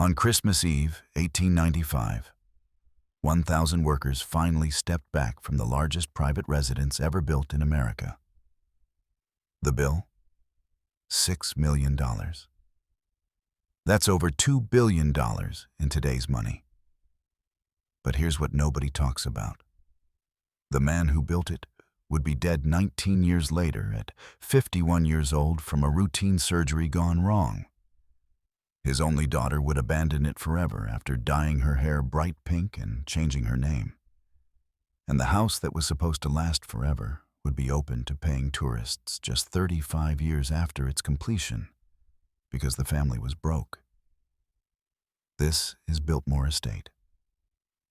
On Christmas Eve, 1895, 1,000 workers finally stepped back from the largest private residence ever built in America. The bill? $6 million. That's over $2 billion in today's money. But here's what nobody talks about. The man who built it would be dead 19 years later at 51 years old from a routine surgery gone wrong. His only daughter would abandon it forever after dyeing her hair bright pink and changing her name. And the house that was supposed to last forever would be open to paying tourists just 35 years after its completion, because the family was broke. This is Biltmore Estate.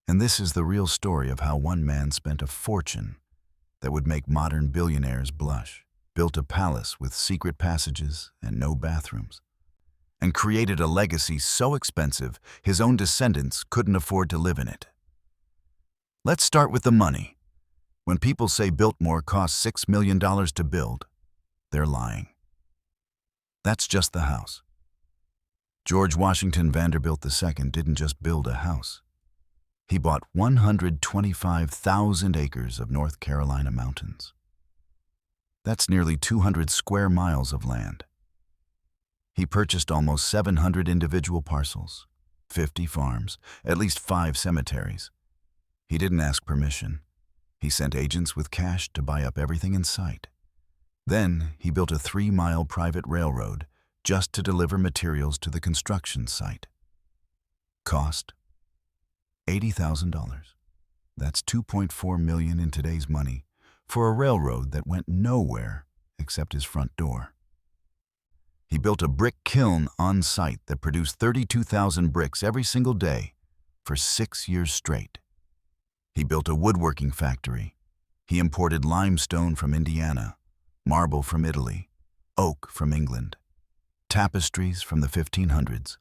And this is the real story of how one man spent a fortune that would make modern billionaires blush, built a palace with secret passages and no bathrooms, and created a legacy so expensive his own descendants couldn't afford to live in it. Let's start with the money. When people say Biltmore cost $6 million to build, they're lying. That's just the house. George Washington Vanderbilt II didn't just build a house. He bought 125,000 acres of North Carolina mountains. That's nearly 200 square miles of land. He purchased almost 700 individual parcels, 50 farms, at least 5 cemeteries. He didn't ask permission. He sent agents with cash to buy up everything in sight. Then he built a 3-mile private railroad just to deliver materials to the construction site. Cost? $80,000. That's $2.4 million in today's money for a railroad that went nowhere except his front door. He built a brick kiln on site that produced 32,000 bricks every single day for 6 years straight. He built a woodworking factory. He imported limestone from Indiana, marble from Italy, oak from England, tapestries from the 1500s.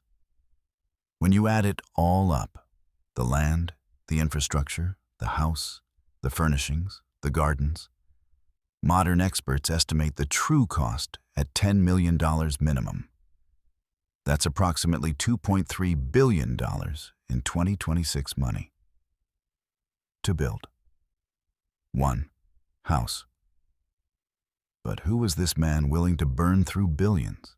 When you add it all up, the land, the infrastructure, the house, the furnishings, the gardens, modern experts estimate the true cost at $10 million minimum. That's approximately $2.3 billion in 2026 money. To build. 1. House. But who was this man willing to burn through billions?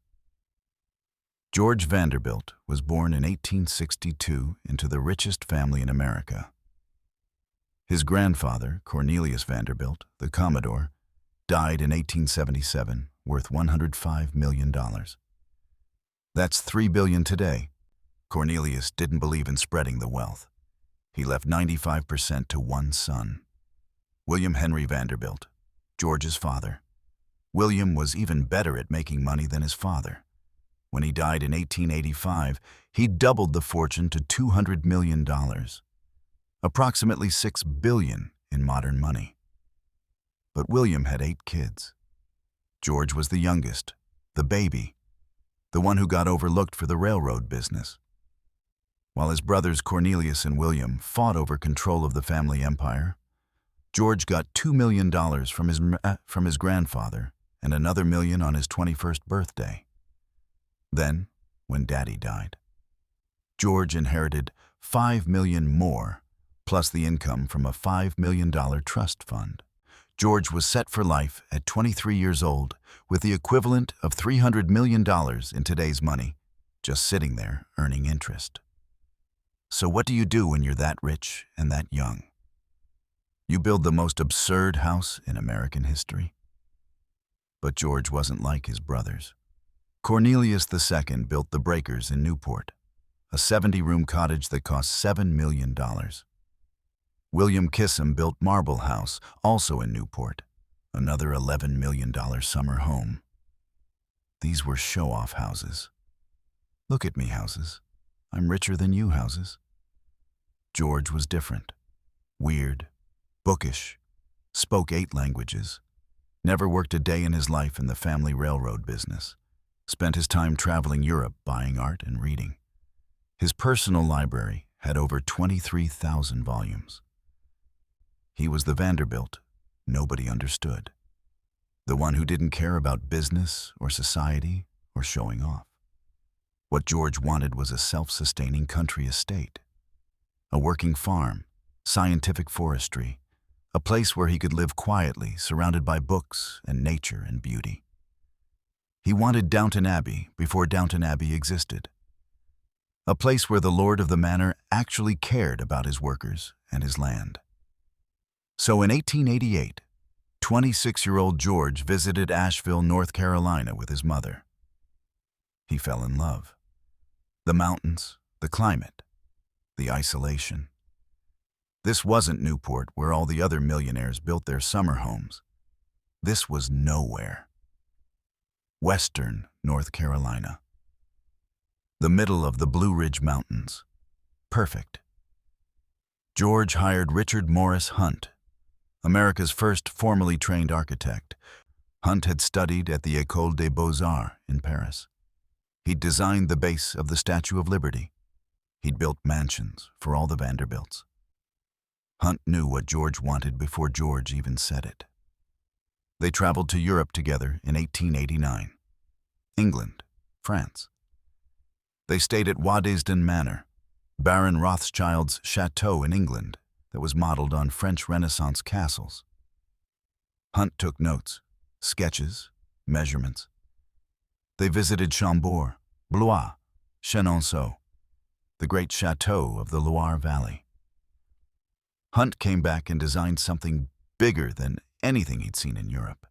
George Vanderbilt was born in 1862 into the richest family in America. His grandfather, Cornelius Vanderbilt, the Commodore, died in 1877, worth $105 million. That's $3 billion today. Cornelius didn't believe in spreading the wealth. He left 95% to one son, William Henry Vanderbilt, George's father. William was even better at making money than his father. When he died in 1885, he doubled the fortune to $200 million, approximately $6 billion in modern money. But William had 8 kids. George was the youngest, the baby, the one who got overlooked for the railroad business. While his brothers Cornelius and William fought over control of the family empire, George got $2 million from his grandfather and another $1 million on his 21st birthday. Then, when Daddy died, George inherited $5 million more, plus the income from a $5 million trust fund. George was set for life at 23 years old with the equivalent of $300 million in today's money, just sitting there earning interest. So what do you do when you're that rich and that young? You build the most absurd house in American history. But George wasn't like his brothers. Cornelius II built the Breakers in Newport, a 70-room cottage that cost $7 million. William Kissam built Marble House, also in Newport, another $11 million summer home. These were show-off houses. Look at me, houses. I'm richer than you, houses. George was different. Weird, bookish, spoke 8 languages, never worked a day in his life in the family railroad business, spent his time traveling Europe buying art and reading. His personal library had over 23,000 volumes. He was the Vanderbilt nobody understood, the one who didn't care about business or society or showing off. What George wanted was a self-sustaining country estate, a working farm, scientific forestry, a place where he could live quietly, surrounded by books and nature and beauty. He wanted Downton Abbey before Downton Abbey existed, a place where the lord of the manor actually cared about his workers and his land. So in 1888, 26-year-old George visited Asheville, North Carolina with his mother. He fell in love. The mountains, the climate, the isolation. This wasn't Newport, where all the other millionaires built their summer homes. This was nowhere. Western North Carolina. The middle of the Blue Ridge Mountains. Perfect. George hired Richard Morris Hunt, America's first formally trained architect. Hunt had studied at the École des Beaux-Arts in Paris. He'd designed the base of the Statue of Liberty. He'd built mansions for all the Vanderbilts. Hunt knew what George wanted before George even said it. They traveled to Europe together in 1889. England, France. They stayed at Waddesdon Manor, Baron Rothschild's chateau in England that was modeled on French Renaissance castles. Hunt took notes, sketches, measurements. They visited Chambord, Blois, Chenonceau, the great chateau of the Loire Valley. Hunt came back and designed something bigger than anything he'd seen in Europe.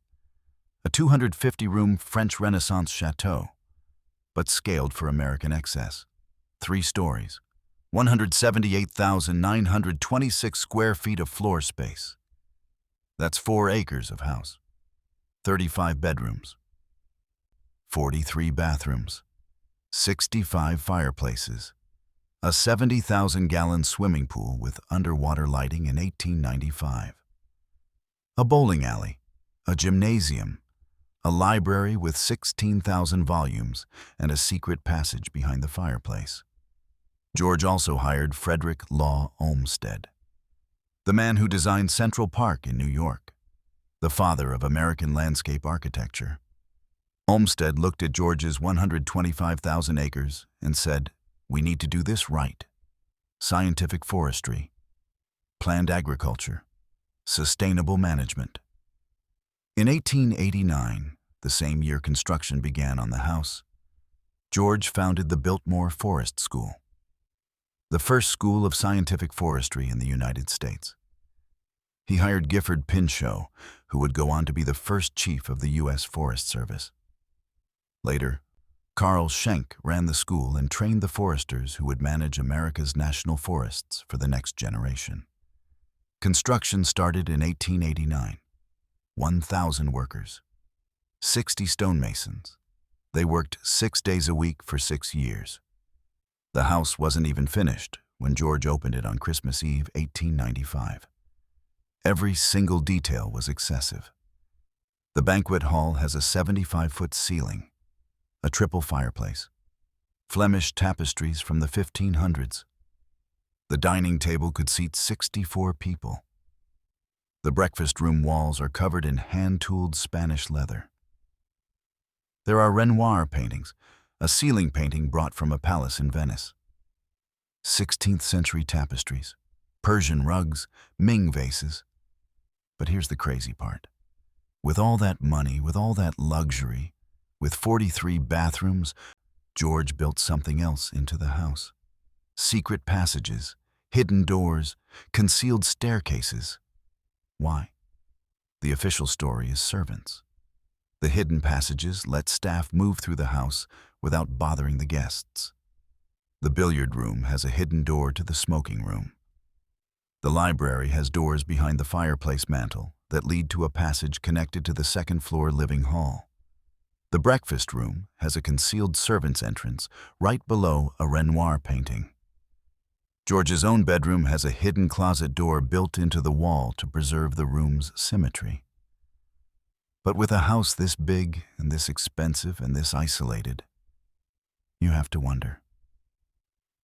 A 250-room French Renaissance chateau, but scaled for American excess. 3 stories, 178,926 square feet of floor space. That's 4 acres of house. 35 bedrooms, 43 bathrooms, 65 fireplaces, a 70,000-gallon swimming pool with underwater lighting in 1895, a bowling alley, a gymnasium, a library with 16,000 volumes, and a secret passage behind the fireplace. George also hired Frederick Law Olmsted, the man who designed Central Park in New York, the father of American landscape architecture. Olmsted looked at George's 125,000 acres and said, "We need to do this right. Scientific forestry, planned agriculture, sustainable management." In 1889, the same year construction began on the house, George founded the Biltmore Forest School, the first school of scientific forestry in the United States. He hired Gifford Pinchot, who would go on to be the first chief of the U.S. Forest Service. Later, Carl Schenck ran the school and trained the foresters who would manage America's national forests for the next generation. Construction started in 1889. 1,000 workers, 60 stonemasons. They worked 6 days a week for 6 years. The house wasn't even finished when George opened it on Christmas Eve, 1895. Every single detail was excessive. The banquet hall has a 75-foot ceiling, a triple fireplace, Flemish tapestries from the 1500s. The dining table could seat 64 people. The breakfast room walls are covered in hand-tooled Spanish leather. There are Renoir paintings, a ceiling painting brought from a palace in Venice. 16th century tapestries, Persian rugs, Ming vases. But here's the crazy part. With all that money, with all that luxury, with 43 bathrooms, George built something else into the house. Secret passages, hidden doors, concealed staircases. Why? The official story is servants. The hidden passages let staff move through the house without bothering the guests. The billiard room has a hidden door to the smoking room. The library has doors behind the fireplace mantel that lead to a passage connected to the second-floor living hall. The breakfast room has a concealed servant's entrance right below a Renoir painting. George's own bedroom has a hidden closet door built into the wall to preserve the room's symmetry. But with a house this big and this expensive and this isolated, you have to wonder,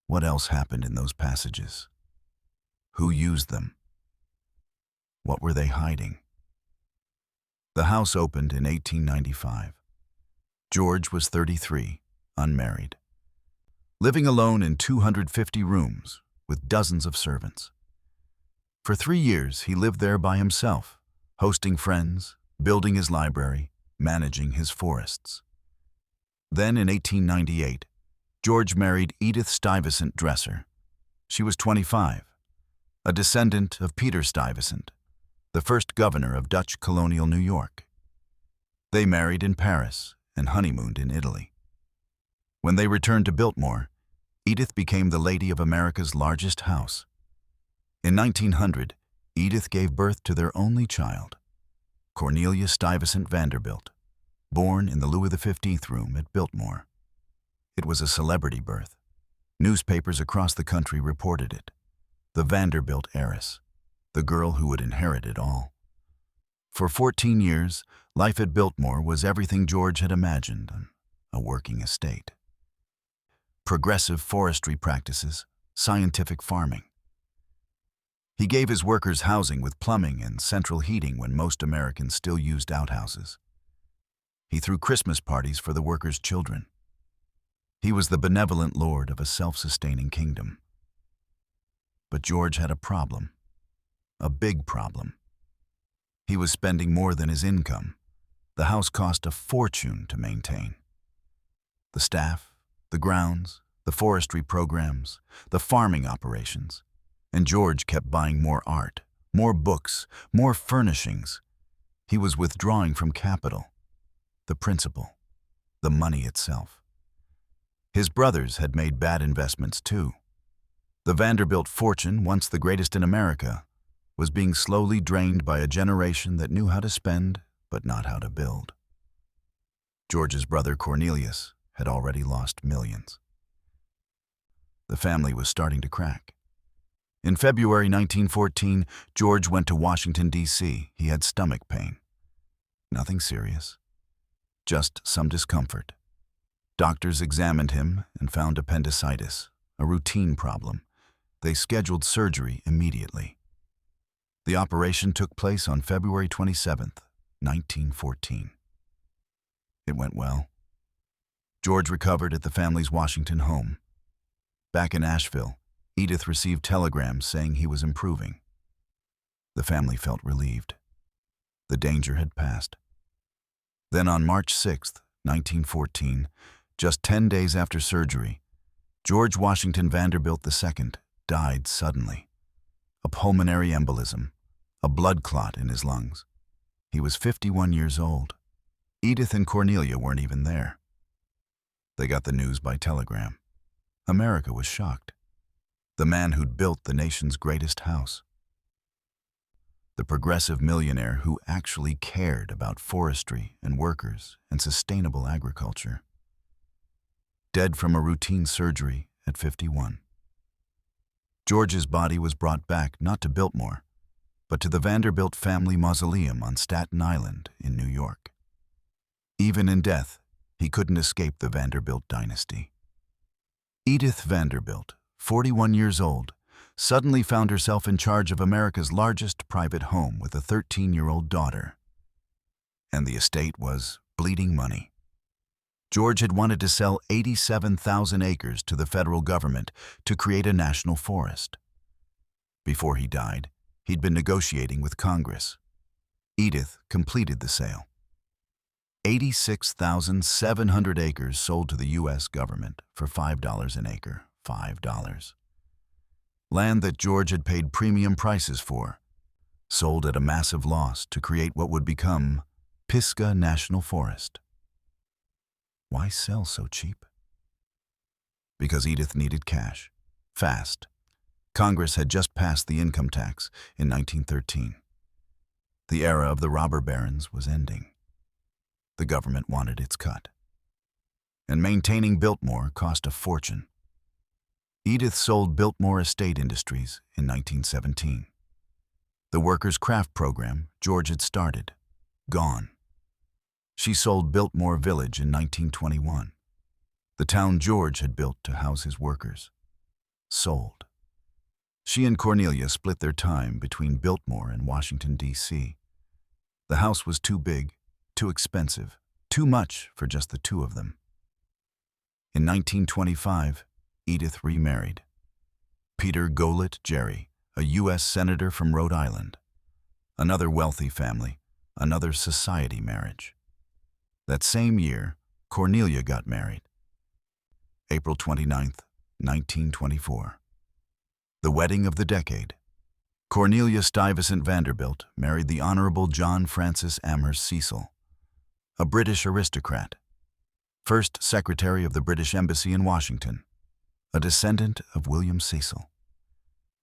what else happened in those passages? Who used them? What were they hiding? The house opened in 1895. George was 33, unmarried. living alone in 250 rooms with dozens of servants. For 3 years, he lived there by himself, hosting friends, building his library, managing his forests. Then in 1898, George married Edith Stuyvesant Dresser. She was 25, a descendant of Peter Stuyvesant, the first governor of Dutch colonial New York. They married in Paris and honeymooned in Italy. When they returned to Biltmore, Edith became the lady of America's largest house. In 1900, Edith gave birth to their only child, Cornelia Stuyvesant Vanderbilt, born in the Louis XV room at Biltmore. It was a celebrity birth. Newspapers across the country reported it. The Vanderbilt heiress, the girl who would inherit it all. For 14 years, life at Biltmore was everything George had imagined, a working estate. Progressive forestry practices, scientific farming. He gave his workers housing with plumbing and central heating when most Americans still used outhouses. He threw Christmas parties for the workers' children. He was the benevolent lord of a self-sustaining kingdom. But George had a problem, a big problem. He was spending more than his income. The house cost a fortune to maintain. The staff, the grounds, the forestry programs, the farming operations. And George kept buying more art, more books, more furnishings. He was withdrawing from capital, the principal, the money itself. His brothers had made bad investments too. The Vanderbilt fortune, once the greatest in America, was being slowly drained by a generation that knew how to spend but not how to build. George's brother Cornelius had already lost millions. The family was starting to crack. In February 1914, George went to Washington, D.C. He had stomach pain. Nothing serious, just some discomfort. Doctors examined him and found appendicitis, a routine problem. They scheduled surgery immediately. The operation took place on February 27, 1914. It went well. George recovered at the family's Washington home. Back in Asheville, Edith received telegrams saying he was improving. The family felt relieved. The danger had passed. Then on March 6, 1914, just 10 days after surgery, George Washington Vanderbilt II died suddenly. A pulmonary embolism, a blood clot in his lungs. He was 51 years old. Edith and Cornelia weren't even there. They got the news by telegram. America was shocked. The man who'd built the nation's greatest house. The progressive millionaire who actually cared about forestry and workers and sustainable agriculture. Dead from a routine surgery at 51. George's body was brought back not to Biltmore, but to the Vanderbilt family mausoleum on Staten Island in New York. Even in death, he couldn't escape the Vanderbilt dynasty. Edith Vanderbilt, 41 years old, suddenly found herself in charge of America's largest private home with a 13-year-old daughter. And the estate was bleeding money. George had wanted to sell 87,000 acres to the federal government to create a national forest. Before he died, he'd been negotiating with Congress. Edith completed the sale. 86,700 acres sold to the U.S. government for $5 an acre. $5. Land that George had paid premium prices for, sold at a massive loss to create what would become Pisgah National Forest. Why sell so cheap? Because Edith needed cash, fast. Congress had just passed the income tax in 1913. The era of the robber barons was ending. The government wanted its cut. And maintaining Biltmore cost a fortune. Edith sold Biltmore Estate Industries in 1917. The workers' craft program George had started, gone. She sold Biltmore Village in 1921. The town George had built to house his workers, sold. She and Cornelia split their time between Biltmore and Washington, D.C. The house was too big, too expensive, too much for just the two of them. In 1925, Edith remarried. Peter Golit Jerry, a U.S. Senator from Rhode Island. Another wealthy family, another society marriage. That same year, Cornelia got married. April 29, 1924. The wedding of the decade. Cornelia Stuyvesant Vanderbilt married the Honorable John Francis Amherst Cecil, a British aristocrat, first Secretary of the British Embassy in Washington, a descendant of William Cecil,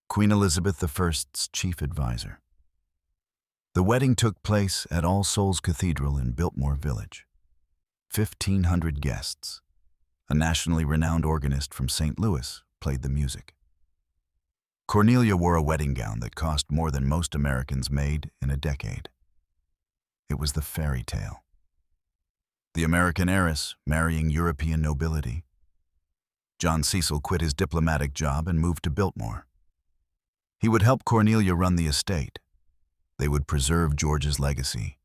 Queen Elizabeth I's chief advisor. The wedding took place at All Souls Cathedral in Biltmore Village. 1,500 guests. A nationally renowned organist from St. Louis played the music. Cornelia wore a wedding gown that cost more than most Americans made in a decade. It was the fairy tale. The American heiress marrying European nobility. John Cecil quit his diplomatic job and moved to Biltmore. He would help Cornelia run the estate. They would preserve George's legacy.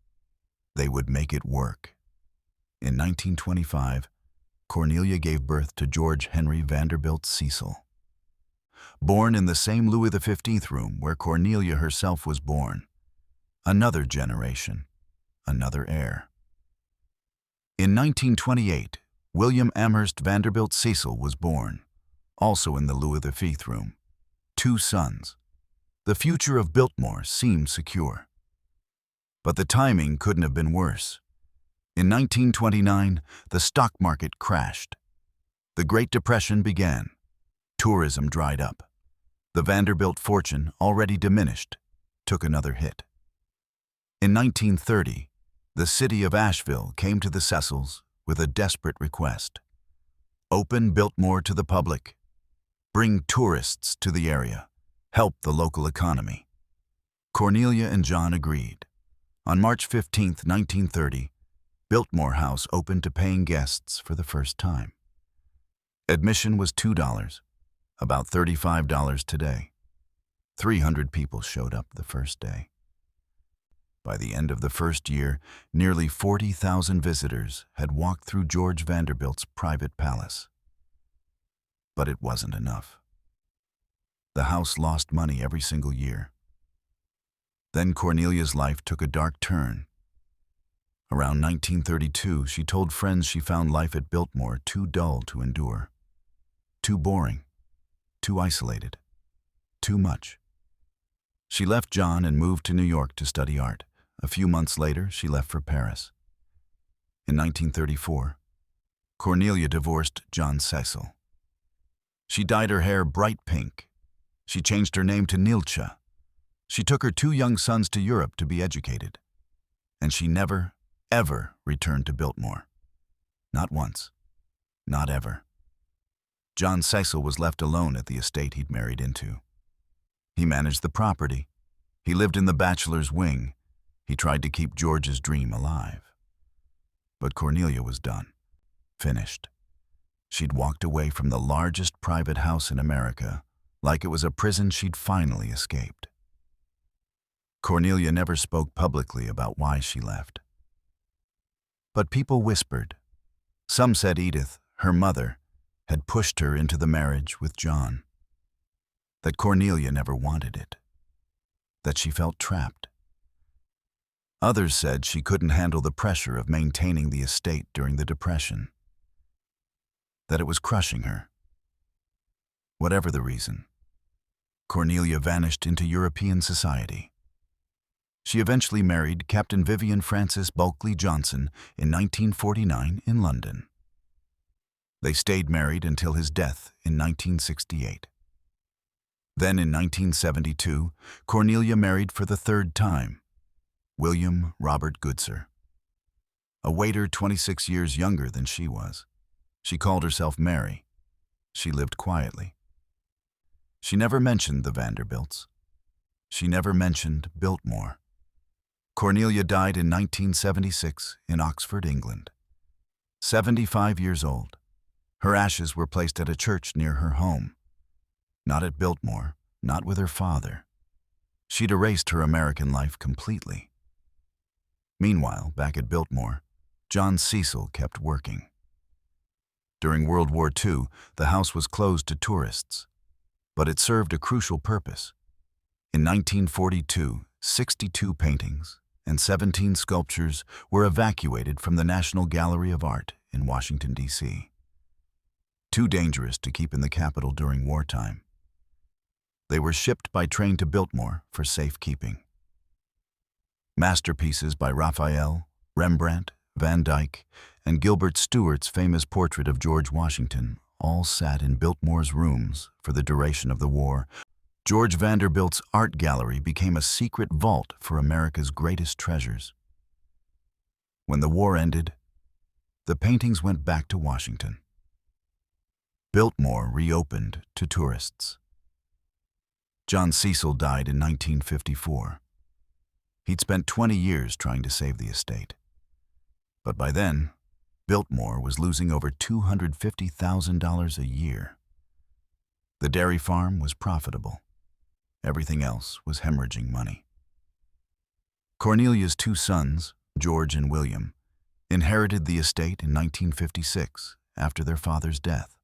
They would make it work. In 1925, Cornelia gave birth to George Henry Vanderbilt Cecil. Born in the same Louis XV room where Cornelia herself was born. Another generation, another heir. In 1928, William Amherst Vanderbilt Cecil was born, also in the Louis XV room. 2 sons. The future of Biltmore seemed secure. But the timing couldn't have been worse. In 1929, the stock market crashed. The Great Depression began. Tourism dried up. The Vanderbilt fortune, already diminished, took another hit. In 1930, the city of Asheville came to the Cecils with a desperate request. Open Biltmore to the public. Bring tourists to the area. Help the local economy. Cornelia and John agreed. On March 15, 1930, Biltmore House opened to paying guests for the first time. Admission was $2, about $35 today. 300 people showed up the first day. By the end of the first year, nearly 40,000 visitors had walked through George Vanderbilt's private palace. But it wasn't enough. The house lost money every single year. Then Cornelia's life took a dark turn. Around 1932, she told friends she found life at Biltmore too dull to endure. Too boring. Too isolated. Too much. She left John and moved to New York to study art. A few months later, she left for Paris. In 1934, Cornelia divorced John Cecil. She dyed her hair bright pink. She changed her name to Nilcha. She took her 2 young sons to Europe to be educated. And she never, ever returned to Biltmore. Not once. Not ever. John Cecil was left alone at the estate he'd married into. He managed the property. He lived in the bachelor's wing. He tried to keep George's dream alive. But Cornelia was done. Finished. She'd walked away from the largest private house in America like it was a prison she'd finally escaped. Cornelia never spoke publicly about why she left. But people whispered. Some said Edith, her mother, had pushed her into the marriage with John. That Cornelia never wanted it. That she felt trapped. Others said she couldn't handle the pressure of maintaining the estate during the Depression. That it was crushing her. Whatever the reason, Cornelia vanished into European society. She eventually married Captain Vivian Francis Bulkley Johnson in 1949 in London. They stayed married until his death in 1968. Then in 1972, Cornelia married for the 3rd time, William Robert Goodser, a waiter 26 years younger than she was. She called herself Mary. She lived quietly. She never mentioned the Vanderbilts. She never mentioned Biltmore. Cornelia died in 1976 in Oxford, England. 75 years old. Her ashes were placed at a church near her home. Not at Biltmore, not with her father. She'd erased her American life completely. Meanwhile, back at Biltmore, John Cecil kept working. During World War II, the house was closed to tourists, but it served a crucial purpose. In 1942, 62 paintings and 17 sculptures were evacuated from the National Gallery of Art in Washington, D.C. Too dangerous to keep in the capital during wartime. They were shipped by train to Biltmore for safekeeping. Masterpieces by Raphael, Rembrandt, Van Dyck, and Gilbert Stuart's famous portrait of George Washington all sat in Biltmore's rooms for the duration of the war. George Vanderbilt's art gallery became a secret vault for America's greatest treasures. When the war ended, the paintings went back to Washington. Biltmore reopened to tourists. John Cecil died in 1954. He'd spent 20 years trying to save the estate. But by then, Biltmore was losing over $250,000 a year. The dairy farm was profitable. Everything else was hemorrhaging money. Cornelia's two sons, George and William, inherited the estate in 1956 after their father's death.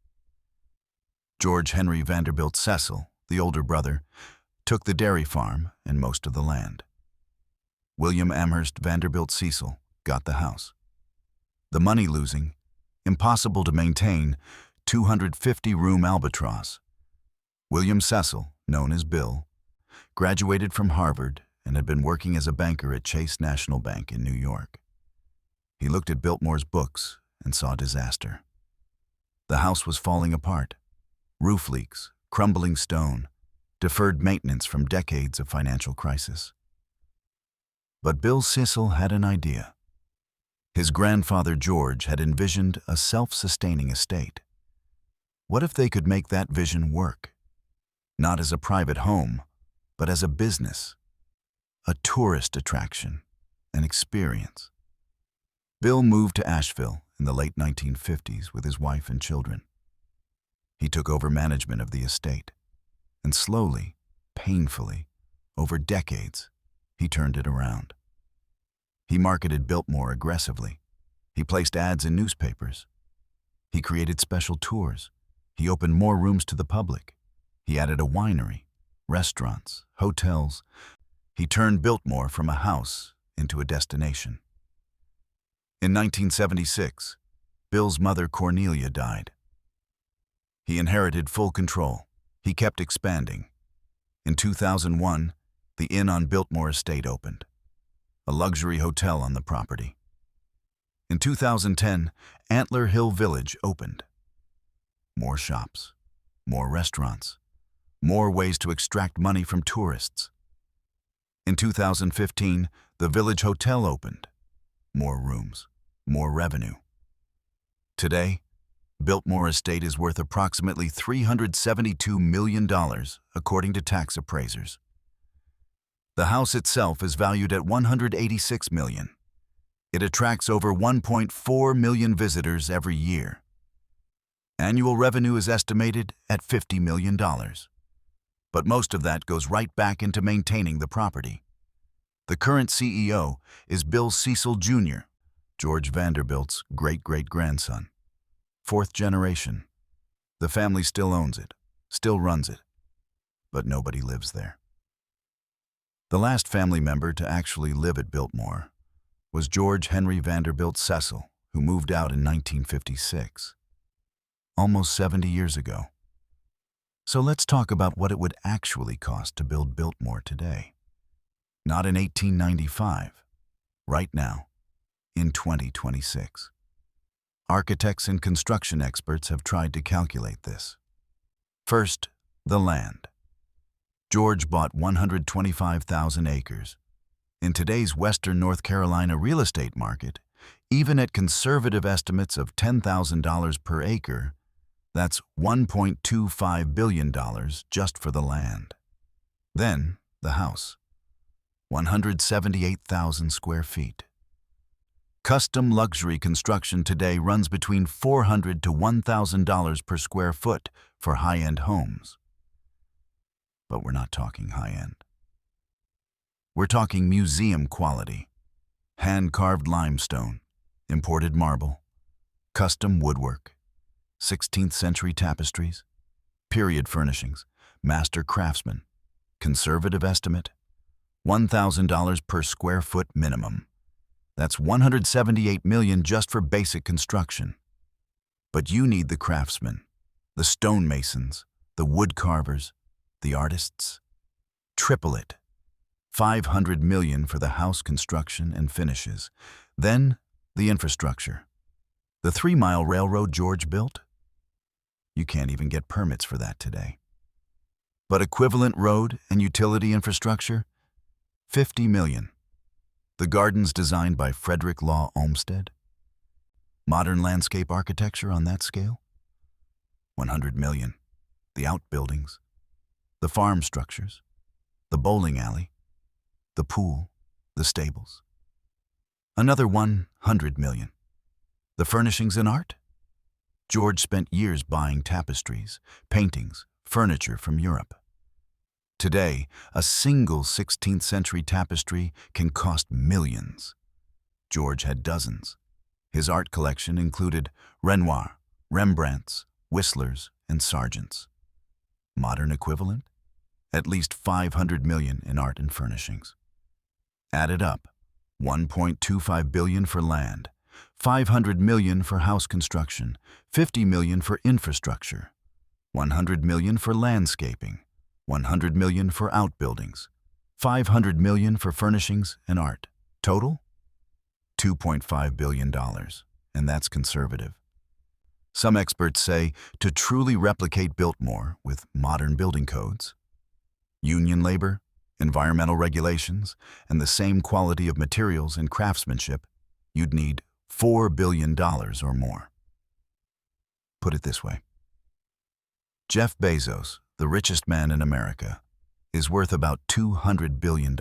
George Henry Vanderbilt Cecil, the older brother, took the dairy farm and most of the land. William Amherst Vanderbilt Cecil got the house. The money-losing, impossible to maintain, 250-room albatross. William Cecil, known as Bill, graduated from Harvard and had been working as a banker at Chase National Bank in New York. He looked at Biltmore's books and saw disaster. The house was falling apart. Roof leaks, crumbling stone, deferred maintenance from decades of financial crisis. But Bill Cecil had an idea. His grandfather George had envisioned a self-sustaining estate. What if they could make that vision work? Not as a private home, but as a business, a tourist attraction, an experience. Bill moved to Asheville in the late 1950s with his wife and children. He took over management of the estate, and slowly, painfully, over decades, he turned it around. He marketed Biltmore aggressively. He placed ads in newspapers. He created special tours. He opened more rooms to the public. He added a winery, restaurants, hotels. He turned Biltmore from a house into a destination. In 1976, Bill's mother Cornelia died. He inherited full control. He kept expanding. In 2001, the Inn on Biltmore Estate opened, a luxury hotel on the property. In 2010, Antler Hill Village opened. More shops, more restaurants, more ways to extract money from tourists. In 2015, the Village Hotel opened. More rooms, more revenue. Today, Biltmore Estate is worth approximately $372 million, according to tax appraisers. The house itself is valued at $186 million. It attracts over 1.4 million visitors every year. Annual revenue is estimated at $50 million. But most of that goes right back into maintaining the property. The current CEO is Bill Cecil Jr., George Vanderbilt's great-great-grandson. Fourth generation. The family still owns it, still runs it, but nobody lives there. The last family member to actually live at Biltmore was George Henry Vanderbilt Cecil, who moved out in 1956, almost 70 years ago. So let's talk about what it would actually cost to build Biltmore today. Not in 1895, right now, in 2026. Architects and construction experts have tried to calculate this. First, the land. George bought 125,000 acres. In today's Western North Carolina real estate market, even at conservative estimates of $10,000 per acre, that's $1.25 billion just for the land. Then, the house. 178,000 square feet. Custom luxury construction today runs between $400 to $1,000 per square foot for high-end homes. But we're not talking high-end. We're talking museum quality, hand-carved limestone, imported marble, custom woodwork, 16th century tapestries, period furnishings, master craftsman, conservative estimate, $1,000 per square foot minimum. That's $178 million just for basic construction. But you need the craftsmen, the stonemasons, the wood carvers, the artists. Triple it. $500 million for the house construction and finishes. Then, the infrastructure. The 3-mile railroad George built? You can't even get permits for that today. But equivalent road and utility infrastructure? $50 million. The gardens designed by Frederick Law Olmsted? Modern landscape architecture on that scale? $100 million. The outbuildings, the farm structures, the bowling alley, the pool, the stables. Another $100 million. The furnishings and art? George spent years buying tapestries, paintings, furniture from Europe. Today, a single 16th century tapestry can cost millions. George had dozens. His art collection included Renoir, Rembrandts, Whistlers, and Sargents. Modern equivalent? At least $500 million in art and furnishings. Added up, $1.25 billion for land, $500 million for house construction, $50 million for infrastructure, $100 million for landscaping, $100 million for outbuildings, $500 million for furnishings and art. Total? $2.5 billion, and that's conservative. Some experts say to truly replicate Biltmore with modern building codes, union labor, environmental regulations, and the same quality of materials and craftsmanship, you'd need $4 billion or more. Put it this way. Jeff Bezos, the richest man in America, is worth about $200 billion.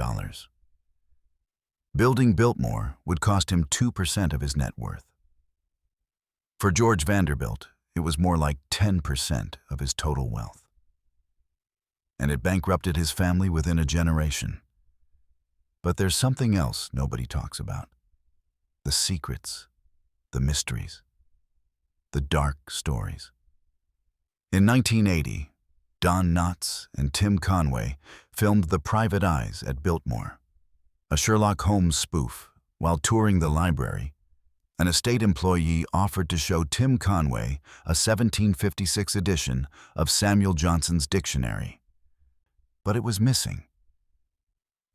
Building Biltmore would cost him 2% of his net worth. For George Vanderbilt, it was more like 10% of his total wealth. And it bankrupted his family within a generation. But there's something else nobody talks about. The secrets, the mysteries, the dark stories. In 1980, Don Knotts and Tim Conway filmed The Private Eyes at Biltmore, a Sherlock Holmes spoof. While touring the library, an estate employee offered to show Tim Conway a 1756 edition of Samuel Johnson's dictionary. But it was missing.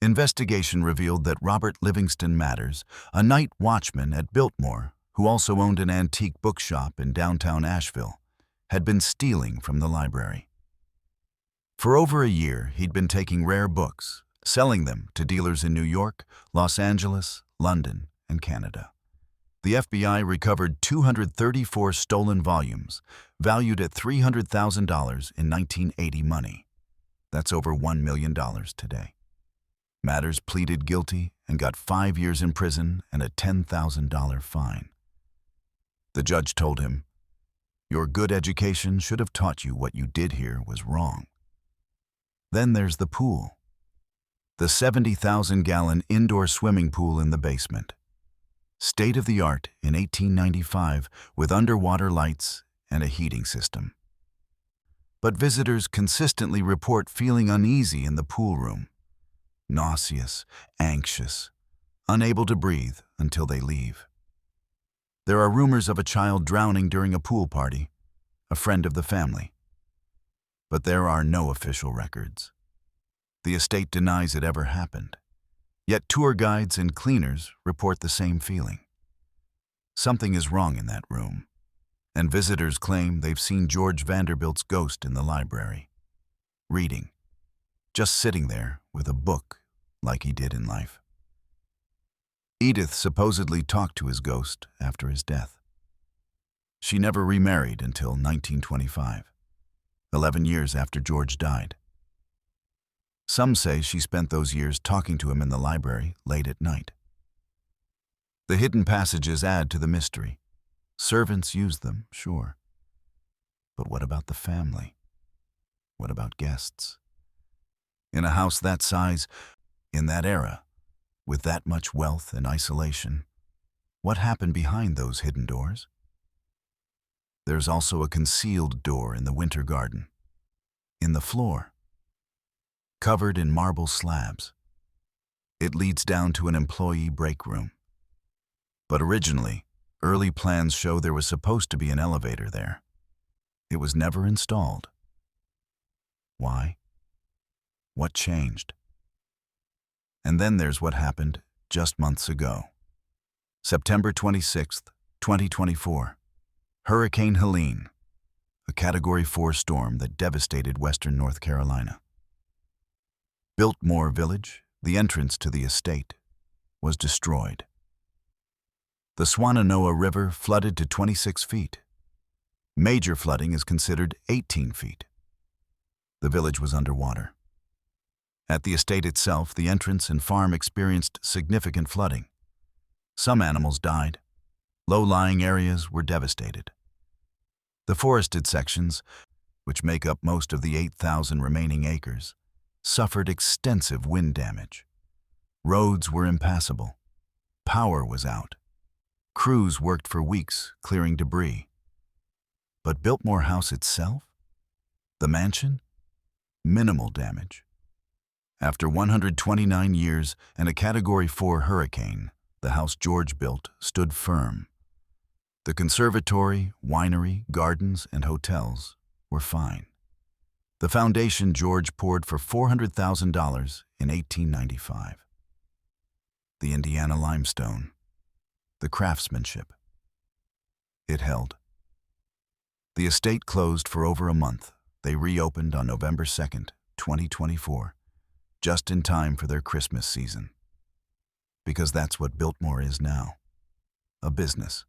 Investigation revealed that Robert Livingston Matters, a night watchman at Biltmore, who also owned an antique bookshop in downtown Asheville, had been stealing from the library. For over a year, he'd been taking rare books, selling them to dealers in New York, Los Angeles, London, and Canada. The FBI recovered 234 stolen volumes, valued at $300,000 in 1980 money. That's over $1 million today. Matters pleaded guilty and got 5 years in prison and a $10,000 fine. The judge told him, "Your good education should have taught you what you did here was wrong." Then there's the pool. The 70,000-gallon indoor swimming pool in the basement. State-of-the-art in 1895 with underwater lights and a heating system. But visitors consistently report feeling uneasy in the pool room. Nauseous, anxious, unable to breathe until they leave. There are rumors of a child drowning during a pool party, a friend of the family. But there are no official records. The estate denies it ever happened. Yet tour guides and cleaners report the same feeling. Something is wrong in that room, and visitors claim they've seen George Vanderbilt's ghost in the library, reading, just sitting there with a book like he did in life. Edith supposedly talked to his ghost after his death. She never remarried until 1925, 11 years after George died. Some say she spent those years talking to him in the library late at night. The hidden passages add to the mystery. Servants use them, sure. But what about the family? What about guests? In a house that size, in that era, with that much wealth and isolation, what happened behind those hidden doors? There's also a concealed door in the winter garden, in the floor, covered in marble slabs. It leads down to an employee break room. But originally, early plans show there was supposed to be an elevator there. It was never installed. Why? What changed? And then there's what happened just months ago. September 26th, 2024. Hurricane Helene, a Category 4 storm that devastated western North Carolina. Biltmore Village, the entrance to the estate, was destroyed. The Swananoa River flooded to 26 feet. Major flooding is considered 18 feet. The village was underwater. At the estate itself, the entrance and farm experienced significant flooding. Some animals died. Low-lying areas were devastated. The forested sections, which make up most of the 8,000 remaining acres, suffered extensive wind damage. Roads were impassable. Power was out. Crews worked for weeks clearing debris. But Biltmore House itself? The mansion? Minimal damage. After 129 years and a Category 4 hurricane, the house George built stood firm. The conservatory, winery, gardens, and hotels were fine. The foundation George poured for $400,000 in 1895. The Indiana limestone, the craftsmanship. It held. The estate closed for over a month. They reopened on November 2nd, 2024, just in time for their Christmas season. Because that's what Biltmore is now. A business.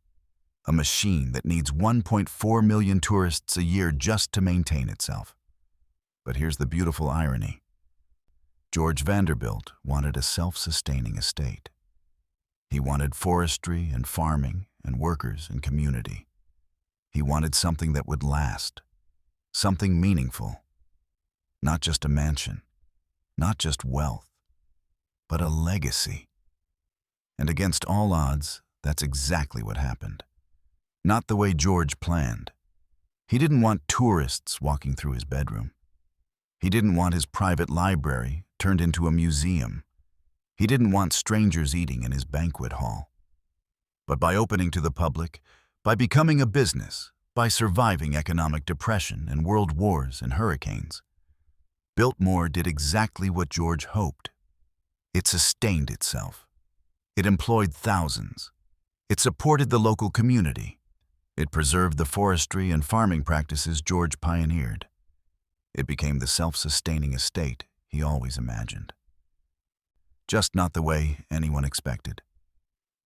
A machine that needs 1.4 million tourists a year just to maintain itself. But here's the beautiful irony. George Vanderbilt wanted a self-sustaining estate. He wanted forestry and farming and workers and community. He wanted something that would last, something meaningful. Not just a mansion, not just wealth, but a legacy. And against all odds, that's exactly what happened. Not the way George planned. He didn't want tourists walking through his bedroom. He didn't want his private library turned into a museum. He didn't want strangers eating in his banquet hall. But by opening to the public, by becoming a business, by surviving economic depression and world wars and hurricanes, Biltmore did exactly what George hoped. It sustained itself. It employed thousands. It supported the local community. It preserved the forestry and farming practices George pioneered. It became the self-sustaining estate he always imagined. Just not the way anyone expected.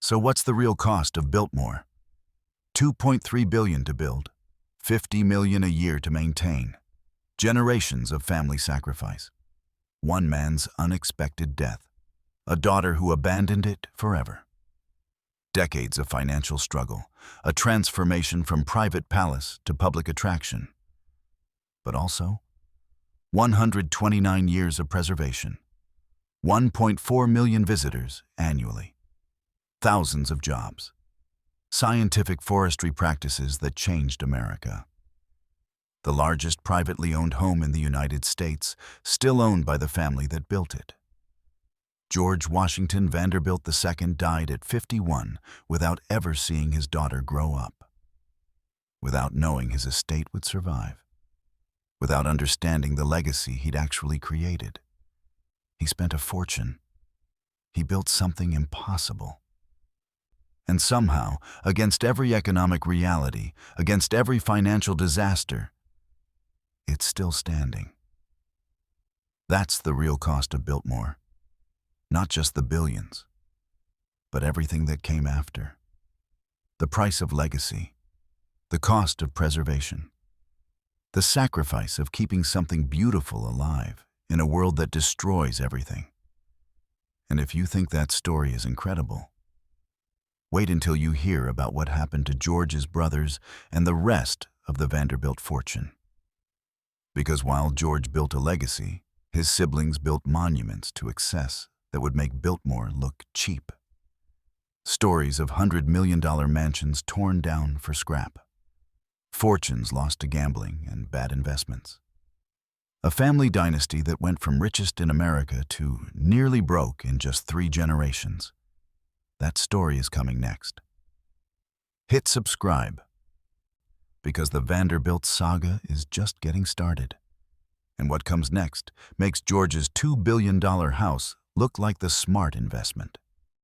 So what's the real cost of Biltmore? $2.3 billion to build, $50 million a year to maintain, generations of family sacrifice, one man's unexpected death, a daughter who abandoned it forever. Decades of financial struggle, a transformation from private palace to public attraction. But also, 129 years of preservation, 1.4 million visitors annually, thousands of jobs, scientific forestry practices that changed America. The largest privately owned home in the United States, still owned by the family that built it. George Washington Vanderbilt II died at 51 without ever seeing his daughter grow up, without knowing his estate would survive, without understanding the legacy he'd actually created. He spent a fortune. He built something impossible. And somehow, against every economic reality, against every financial disaster, it's still standing. That's the real cost of Biltmore. Not just the billions, but everything that came after. The price of legacy, the cost of preservation, the sacrifice of keeping something beautiful alive in a world that destroys everything. And if you think that story is incredible, wait until you hear about what happened to George's brothers and the rest of the Vanderbilt fortune. Because while George built a legacy, his siblings built monuments to excess that would make Biltmore look cheap. Stories of $100 million mansions torn down for scrap. fortunes lost to gambling and bad investments. A family dynasty that went from richest in America to nearly broke in just 3 generations. That story is coming next. Hit subscribe, because the Vanderbilt saga is just getting started. And what comes next makes George's $2 billion house look like the smart investment.